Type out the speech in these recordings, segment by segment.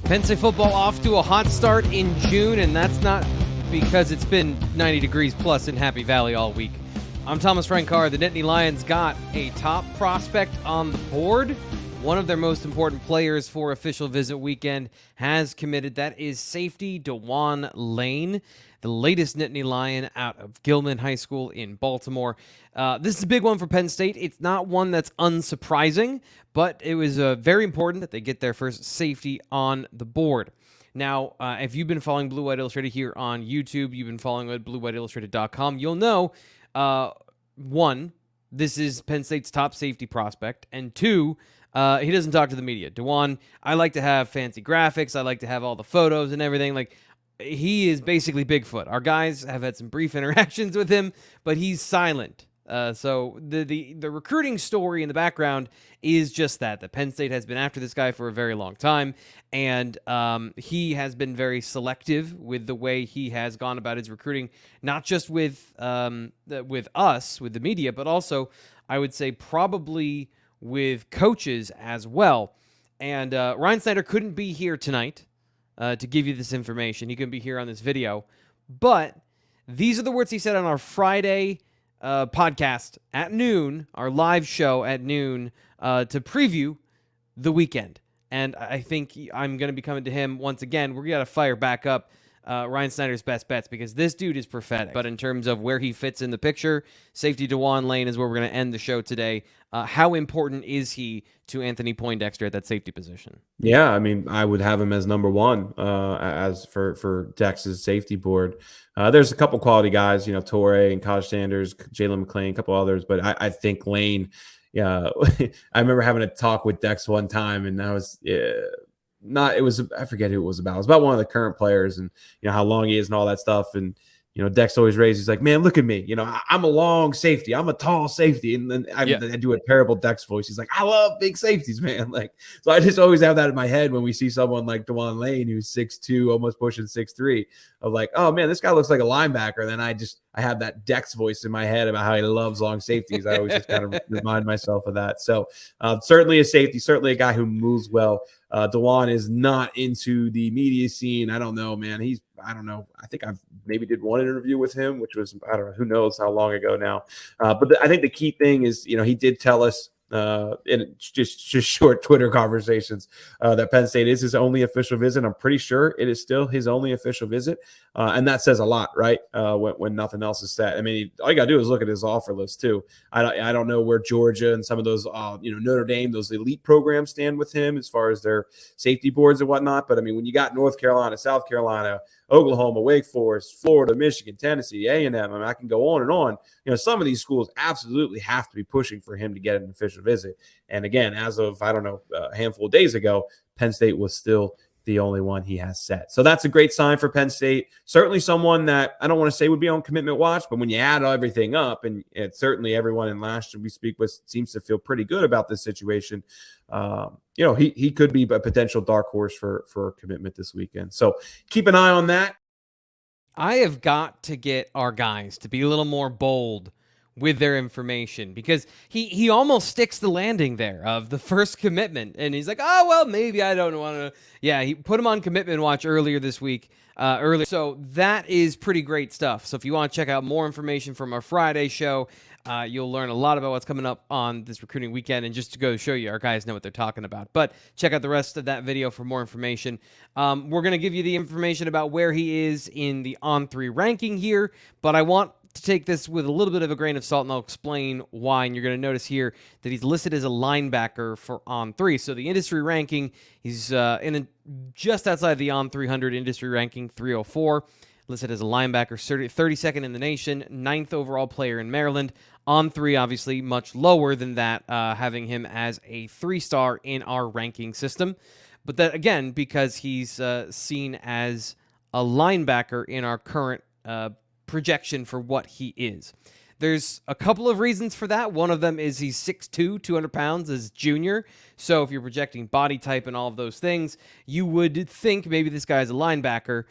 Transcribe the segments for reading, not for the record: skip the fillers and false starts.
Penn State football off to a hot start in June, and that's not because it's been 90 degrees plus in Happy Valley all week. I'm Thomas Frank Carr. The Nittany Lions got a top prospect on the board. One of their most important players for official visit weekend has committed. That is safety Dejuan Lane, the latest Nittany Lion out of Gilman High School in Baltimore. This is a big one for Penn State. It's not one that's unsurprising, but it was very important that they get their first safety on the board. Now, if you've been following Blue White Illustrated here on YouTube, you've been following at bluewhiteillustrated.com, you'll know, one, this is Penn State's top safety prospect, and two, he doesn't talk to the media. Dejuan, I like to have fancy graphics. I like to have all the photos and everything. Like, he is basically Bigfoot. Our guys have had some brief interactions with him, but he's silent. So the recruiting story in the background is just that Penn State has been after this guy for a very long time, and he has been very selective with the way he has gone about his recruiting, not just with us, with the media, but also, I would say, probably with coaches as well. And Ryan Snyder couldn't be here tonight to give you this information. He couldn't be here on this video, but these are the words he said on our Friday podcast at noon, our live show at noon, to preview the weekend. And I think I'm going to be coming to him once again. We're going to fire back up Ryan Snyder's best bets, because this dude is prophetic. But in terms of where he fits in the picture, safety Dejuan Lane is where we're going to end the show today. How important is he to Anthony Poindexter at that safety position? Yeah, I mean, I would have him as number one as for Dex's safety board. There's a couple quality guys, Torrey and College Sanders, Jalen McClain, a couple others, but I think Lane. Yeah, I remember having a talk with Dex one time, and that was I forget who it was about. It was about one of the current players, and how long he is and all that stuff. And Dex always raised. He's like, man, look at me. I'm a long safety. I'm a tall safety. And then I do a terrible Dex voice. He's like, I love big safeties, man. So I just always have that in my head when we see someone like Dejuan Lane, who's 6'2", almost pushing 6'3", of like, oh man, this guy looks like a linebacker. Then I have that Dex voice in my head about how he loves long safeties. I always just kind of remind myself of that. So certainly a safety, certainly a guy who moves well. Dejuan is not into the media scene. I don't know, man. I don't know. I think I've maybe did one interview with him, which was, I don't know, who knows how long ago now. But I think the key thing is, he did tell us in just short Twitter conversations that Penn State is his only official visit. I'm pretty sure it is still his only official visit. And that says a lot, right? When nothing else is set. I mean, all you got to do is look at his offer list too. I don't know where Georgia and some of those, Notre Dame, those elite programs stand with him as far as their safety boards and whatnot. But I mean, when you got North Carolina, South Carolina, Oklahoma, Wake Forest, Florida, Michigan, Tennessee, A&M. I mean, I can go on and on. Some of these schools absolutely have to be pushing for him to get an official visit. And again, as of, I don't know, a handful of days ago, Penn State was still the only one he has set. So that's a great sign for Penn State. Certainly someone that I don't want to say would be on commitment watch, but when you add everything up, and certainly everyone in last year we speak with seems to feel pretty good about this situation. He could be a potential dark horse for commitment this weekend. So keep an eye on that. I have got to get our guys to be a little more bold with their information, because he almost sticks the landing there of the first commitment, and he's like, oh, well, maybe I don't want to. Yeah, he put him on commitment watch earlier this week. So that is pretty great stuff. So if you want to check out more information from our Friday show, you'll learn a lot about what's coming up on this recruiting weekend, and just to go show you, our guys know what they're talking about. But check out the rest of that video for more information. We're going to give you the information about where he is in the On3 ranking here, but I want to take this with a little bit of a grain of salt, and I'll explain why. And you're going to notice here that he's listed as a linebacker for On3. So the industry ranking, he's just outside the On300 industry ranking, 304. Listed as a linebacker, 32nd in the nation, 9th overall player in Maryland. On3, obviously, much lower than that, having him as a 3-star in our ranking system. But that, again, because he's seen as a linebacker in our current projection for what he is. There's a couple of reasons for that. One of them is he's 6'2", 200 pounds as junior. So if you're projecting body type and all of those things, you would think maybe this guy is a linebacker.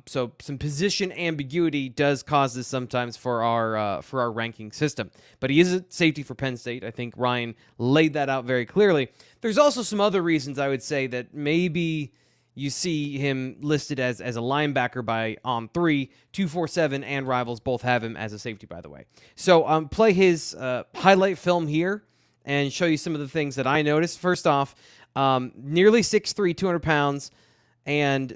So some position ambiguity does cause this sometimes for our ranking system. But he is a safety for Penn State. I think Ryan laid that out very clearly. There's also some other reasons I would say that maybe you see him listed as a linebacker by On3. 247 and Rivals both have him as a safety, by the way. So play his highlight film here and show you some of the things that I noticed. First off, nearly 6'3", 200 pounds, and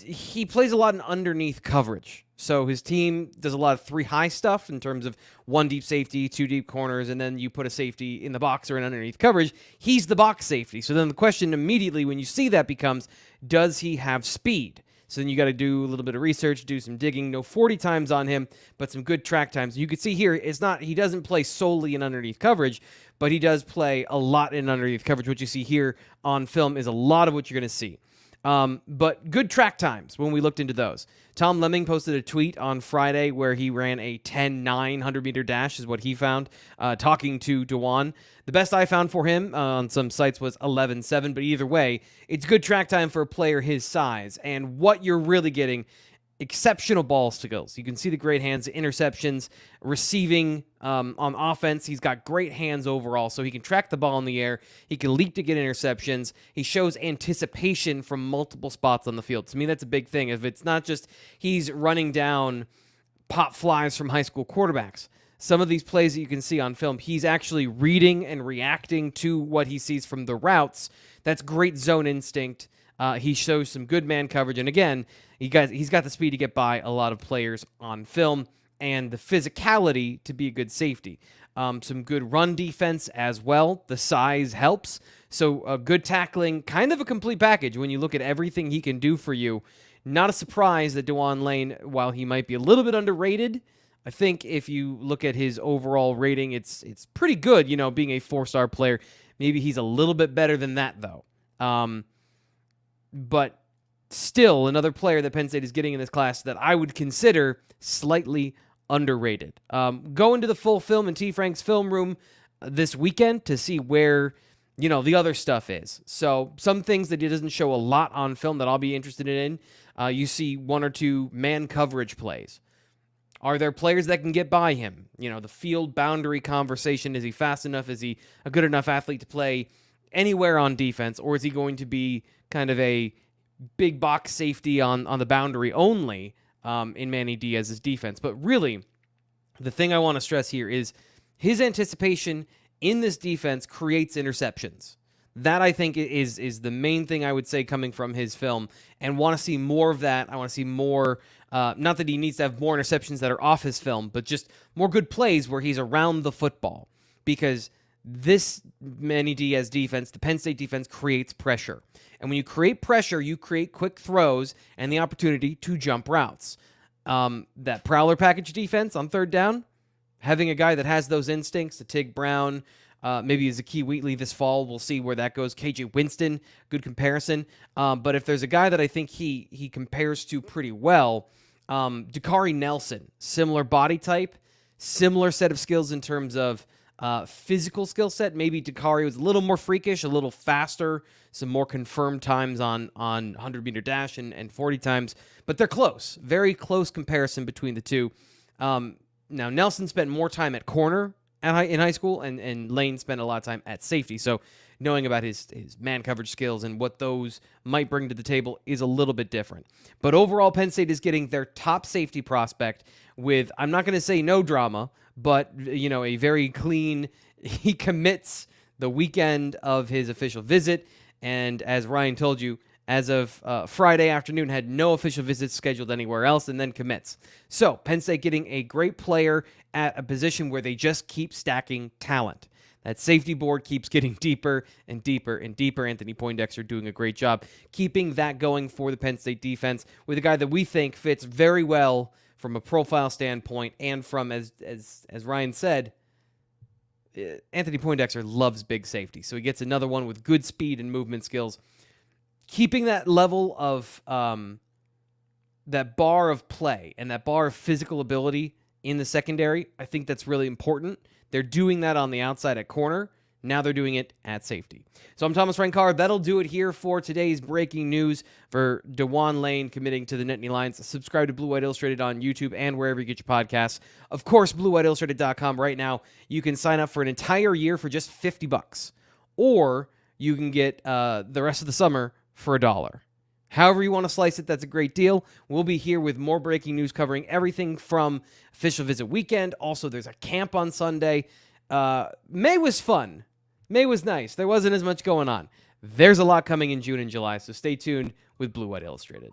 he plays a lot in underneath coverage. So his team does a lot of 3 high stuff in terms of 1 deep safety, 2 deep corners, and then you put a safety in the box or in underneath coverage. He's the box safety. So then the question immediately when you see that becomes, does he have speed? So then you got to do a little bit of research, do some digging. No 40 times on him, but some good track times. You can see here, he doesn't play solely in underneath coverage, but he does play a lot in underneath coverage. What you see here on film is a lot of what you're going to see. But good track times when we looked into those. Tom Lemming posted a tweet on Friday where he ran a 10.9 100-meter dash is what he found, talking to Dejuan. The best I found for him on some sites was 11.7, but either way, it's good track time for a player his size. And what you're really getting, exceptional ball skills. You can see the great hands, interceptions, receiving on offense. He's got great hands overall, so he can track the ball in the air. He can leap to get interceptions. He shows anticipation from multiple spots on the field. To me, that's a big thing. If it's not just he's running down pop flies from high school quarterbacks, some of these plays that you can see on film, he's actually reading and reacting to what he sees from the routes. That's great zone instinct. He shows some good man coverage, and again, he's got the speed to get by a lot of players on film and the physicality to be a good safety. Some good run defense as well. The size helps. So good tackling, kind of a complete package when you look at everything he can do for you. Not a surprise that Dejuan Lane, while he might be a little bit underrated, I think if you look at his overall rating, it's pretty good, being a 4-star player. Maybe he's a little bit better than that, though. But still, another player that Penn State is getting in this class that I would consider slightly underrated. Go into the full film in T. Frank's film room this weekend to see where, the other stuff is. So some things that he doesn't show a lot on film that I'll be interested in. You see 1 or 2 man coverage plays. Are there players that can get by him? The field boundary conversation. Is he fast enough? Is he a good enough athlete to play anywhere on defense? Or is he going to be kind of a big box safety on the boundary only in Manny Diaz's defense? But really, the thing I want to stress here is his anticipation in this defense creates interceptions. That, I think, is the main thing I would say coming from his film, and want to see more of that. I want to see more, not that he needs to have more interceptions that are off his film, but just more good plays where he's around the football, because this Manny Diaz defense, the Penn State defense, creates pressure. And when you create pressure, you create quick throws and the opportunity to jump routes. That Prowler package defense on 3rd down, having a guy that has those instincts, a Tig Brown, maybe Zakee Wheatley this fall. We'll see where that goes. KJ Winston, good comparison. But if there's a guy that I think he compares to pretty well, Dakari Nelson, similar body type, similar set of skills in terms of physical skill set. Maybe Dakari was a little more freakish, a little faster, some more confirmed times on 100-meter dash and 40 times, but they're close. Very close comparison between the two. Now, Nelson spent more time at corner in high school, and Lane spent a lot of time at safety. So knowing about his man coverage skills and what those might bring to the table is a little bit different. But overall, Penn State is getting their top safety prospect with, I'm not going to say no drama, but a very clean, he commits the weekend of his official visit. And as Ryan told you, as of Friday afternoon, had no official visits scheduled anywhere else, and then commits. So Penn State getting a great player at a position where they just keep stacking talent. That safety board keeps getting deeper and deeper and deeper. Anthony Poindexter doing a great job keeping that going for the Penn State defense with a guy that we think fits very well from a profile standpoint, and from, as Ryan said, Anthony Poindexter loves big safety. So he gets another one with good speed and movement skills. Keeping that level of that bar of play and that bar of physical ability in the secondary, I think that's really important. They're doing that on the outside at corner. Now they're doing it at safety. So I'm Thomas Frank Carr. That'll do it here for today's breaking news for Dejuan Lane committing to the Nittany Lions. Subscribe to Blue White Illustrated on YouTube and wherever you get your podcasts. Of course, BlueWhiteIllustrated.com. Right now, you can sign up for an entire year for just $50, or you can get the rest of the summer for $1. However you want to slice it, that's a great deal. We'll be here with more breaking news covering everything from official visit weekend. Also, there's a camp on Sunday. May was fun. May was nice. There wasn't as much going on. There's a lot coming in June and July, so stay tuned with Blue White Illustrated.